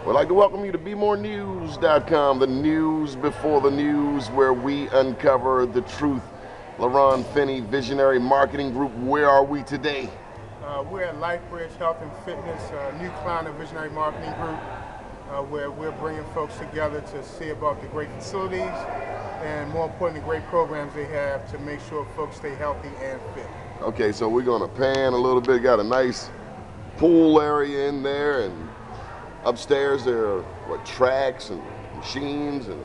We'd like to welcome you to BMORENEWS.com, the news before the news, where we uncover the truth. LaRian Finney, Visionary Marketing Group. Where are we today? We're at LifeBridge Health and Fitness, new client of Visionary Marketing Group, where we're bringing folks together to see about the great facilities and, more importantly, the great programs they have to make sure folks stay healthy and fit. Okay, so we're going to pan a little bit. Got a nice pool area in there, and upstairs there are tracks and machines and.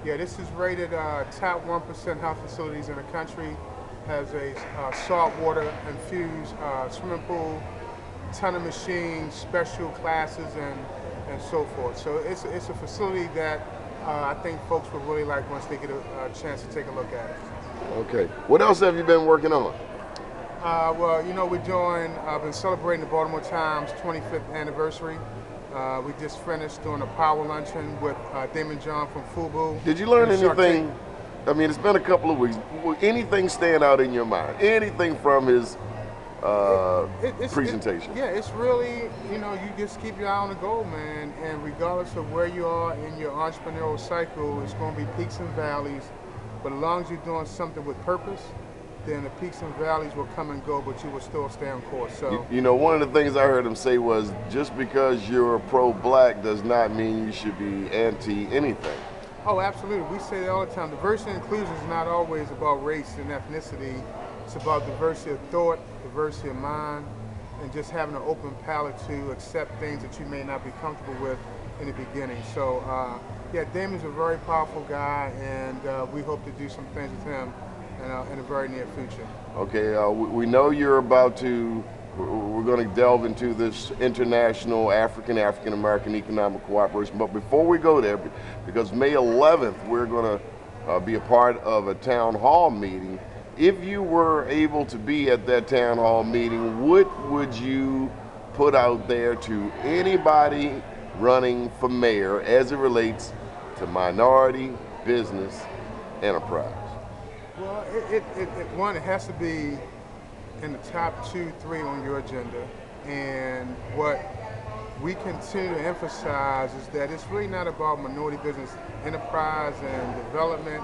Yeah, this is rated top 1% health facilities in the country. Has a salt water infused swimming pool, ton of machines, special classes, and so forth. So it's a facility that I think folks will really like once they get a chance to take a look at it. Okay. What else have you been working on? Well, you know, I've been celebrating the Baltimore Times 25th anniversary. We just finished doing a power luncheon with Damon John from FUBU. Did you learn anything? I mean, it's been a couple of weeks. Will anything stand out in your mind? Anything from his presentation? Yeah, it's really, you know, you just keep your eye on the goal, man. And regardless of where you are in your entrepreneurial cycle, it's going to be peaks and valleys. But as long as you're doing something with purpose, then the peaks and valleys will come and go, but you will still stay on course. So, you know, one of the things I heard him say was, just because you're pro-black does not mean you should be anti-anything. Oh, absolutely. We say that all the time. Diversity and inclusion is not always about race and ethnicity. It's about diversity of thought, diversity of mind, and just having an open palate to accept things that you may not be comfortable with in the beginning. So, yeah, Damon's a very powerful guy, and we hope to do some things with him in a very near future. Okay, we know you're about to, we're going to delve into this international African-American economic cooperation, but before we go there, because May 11th we're going to be a part of a town hall meeting. If you were able to be at that town hall meeting, what would you put out there to anybody running for mayor as it relates to minority business enterprise? Well, it has to be in the top 2, 3 on your agenda. And what we continue to emphasize is that it's really not about minority business enterprise and development.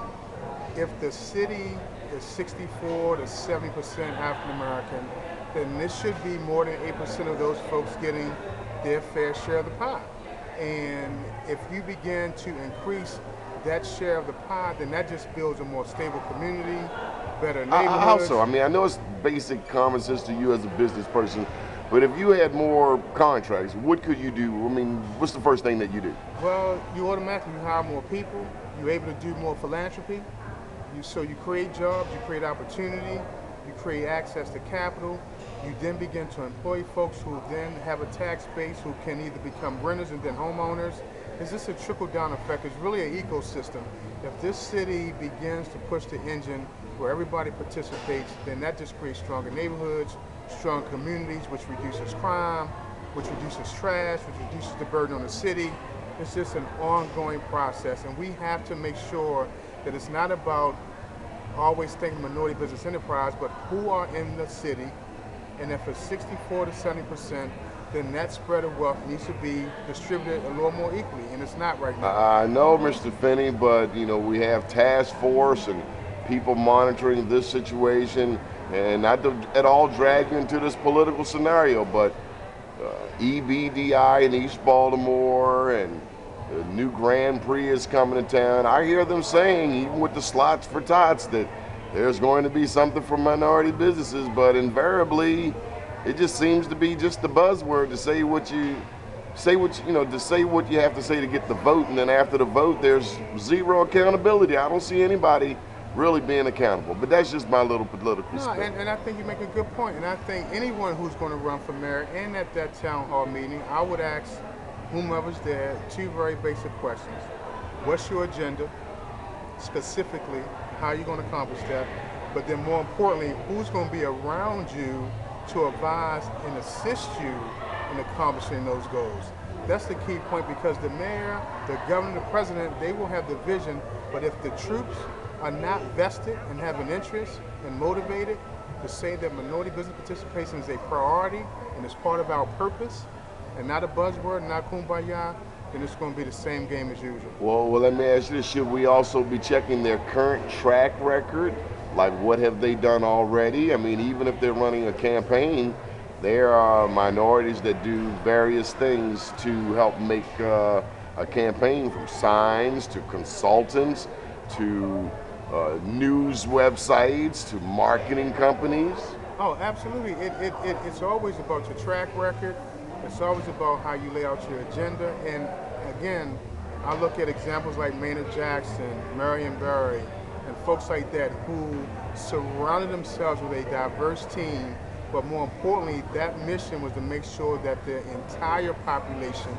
If the city is 64 to 70% African American, then this should be more than 8% of those folks getting their fair share of the pie. And if you begin to increase that share of the pie, then that just builds a more stable community, better neighborhoods. How so? I mean, I know it's basic common sense to you as a business person, but if you had more contracts, what could you do? I mean, what's the first thing that you do? Well, you automatically hire more people. You're able to do more philanthropy. So you create jobs, you create opportunity, you create access to capital. You then begin to employ folks who then have a tax base who can either become renters and then homeowners. It's just a trickle-down effect. It's really an ecosystem. If this city begins to push the engine where everybody participates, then that just creates stronger neighborhoods, strong communities, which reduces crime, which reduces trash, which reduces the burden on the city. It's just an ongoing process, and we have to make sure that it's not about always thinking minority business enterprise, but who are in the city, and if it's 64 to 70%, then that spread of wealth needs to be distributed a little more equally, and it's not right now. I know, Mr. Finney, but you know, we have task force and people monitoring this situation, and not to at all drag you into this political scenario, but EBDI in East Baltimore and the new Grand Prix is coming to town. I hear them saying, even with the slots for tots, that there's going to be something for minority businesses, but invariably, it just seems to be just the buzzword to say what you have to say to get the vote, and then after the vote, there's zero accountability. I don't see anybody really being accountable, but that's just my little political spin. And I think you make a good point, and I think anyone who's going to run for mayor and at that town hall meeting, I would ask whomever's there 2 very basic questions. What's your agenda? Specifically, how are you going to accomplish that? But then more importantly, who's going to be around you to advise and assist you in accomplishing those goals? That's the key point, because the mayor, the governor, the president, they will have the vision, but if the troops are not vested and have an interest and motivated to say that minority business participation is a priority and is part of our purpose and not a buzzword, not kumbaya, then it's going to be the same game as usual. Well, let me ask you this. Should we also be checking their current track record? Like, what have they done already? I mean, even if they're running a campaign, there are minorities that do various things to help make a campaign, from signs to consultants to news websites to marketing companies. Oh, absolutely. It's always about your track record. It's always about how you lay out your agenda. And again, I look at examples like Maynard Jackson, Marion Barry, and folks like that who surrounded themselves with a diverse team, but more importantly, that mission was to make sure that the entire population,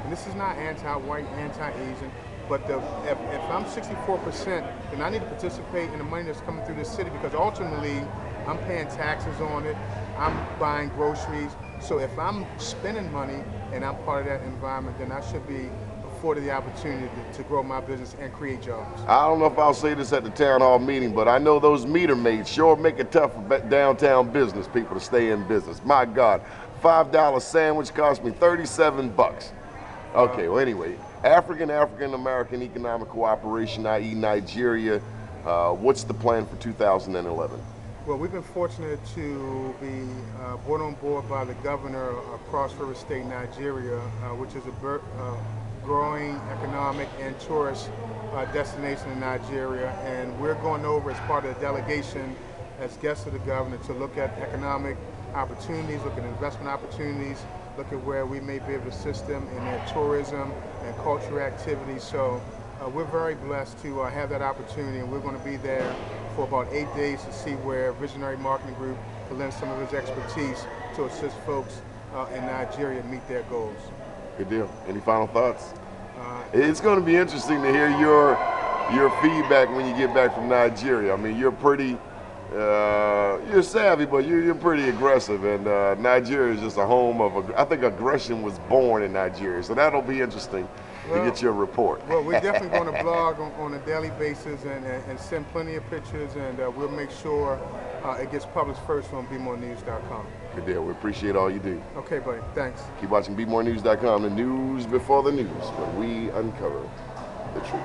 and this is not anti-white, anti-Asian, but if I'm 64%, then I need to participate in the money that's coming through this city, because ultimately, I'm paying taxes on it, I'm buying groceries. So if I'm spending money and I'm part of that environment, then I should be afforded the opportunity to grow my business and create jobs. I don't know if I'll say this at the town hall meeting, but I know those meter maids sure make it tough for downtown business people to stay in business. My God, $5 sandwich cost me 37 bucks. Okay, well anyway, African American Economic Cooperation, i.e. Nigeria, what's the plan for 2011? Well, we've been fortunate to be brought on board by the governor of Cross River State, Nigeria, which is a growing economic and tourist destination in Nigeria. And we're going over as part of the delegation as guests of the governor to look at economic opportunities, look at investment opportunities, look at where we may be able to assist them in their tourism and cultural activities. So we're very blessed to have that opportunity, and we're going to be there for about 8 days to see where Visionary Marketing Group can lend some of his expertise to assist folks in Nigeria meet their goals. Good deal. Any final thoughts? It's going to be interesting to hear your feedback when you get back from Nigeria. I mean, you're pretty, you're savvy, but you're pretty aggressive, and Nigeria is just a home of, I think aggression was born in Nigeria, so that'll be interesting to get your report. Well, we're definitely going to blog on a daily basis and send plenty of pictures, and we'll make sure it gets published first on BMORENEWS.com. Good deal. We appreciate all you do. Okay, buddy. Thanks. Keep watching BMORENEWS.com, the news before the news, where we uncover the truth.